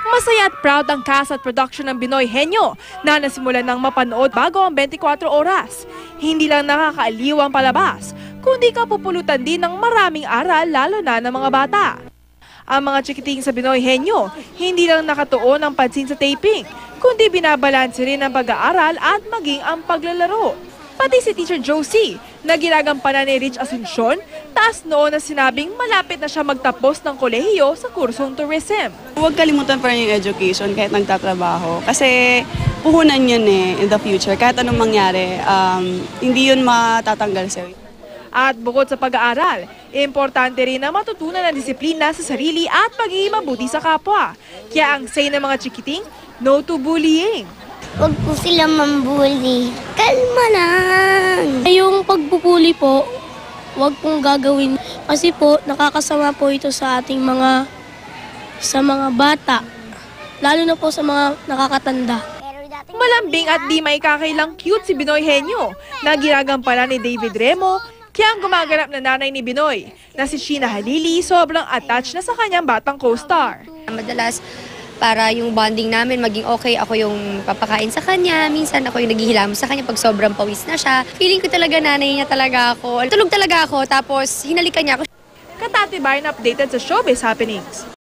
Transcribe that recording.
Masaya at proud ang cast at production ng Binoy Henyo na nasimulan ng mapanood bago ang 24 oras. Hindi lang nakakaaliw ang palabas, kundi kapupulutan din ng maraming aral lalo na ng mga bata. Ang mga chikiting sa Binoy Henyo, hindi lang nakatuon ang pansin sa taping, kundi binabalanse rin ang pag-aaral at maging ang paglalaro. Pati si Teacher Josie, na ginagampanan ni Rich Asuncion, taas noon na sinabing malapit na siya magtapos ng kolehiyo sa kursong tourism. Huwag kalimutan pa rin yung education kahit nagtatrabaho. Kasi puhunan yun in the future. Kahit anong mangyari, hindi yun matatanggal sa'yo. At bukod sa pag-aaral, importante rin na matutunan ang disiplina sa sarili at pagiging mabuti sa kapwa. Kaya ang say ng mga chikiting, no to bullying. Huwag po sila mambuli. Kalma lang. Yung pagbubuli po, huwag pong gagawin. Kasi po, nakakasama po ito sa ating mga bata. Lalo na po sa mga nakakatanda. Malambing at di maikakailang cute si Binoy Henyo na ginagampanan ni David Remo, kaya ang gumaganap na nanay ni Binoy na si Sheena Halili sobrang attached na sa kanyang batang co-star. Madalas para yung bonding namin maging okay, ako yung papakain sa kanya, minsan ako yung naghihilamos sa kanya pag sobrang pawis na siya. Feeling ko talaga nanay niya talaga ako. Tulog talaga ako tapos hinalikan niya ako. Katatibayan updated sa showbiz happenings.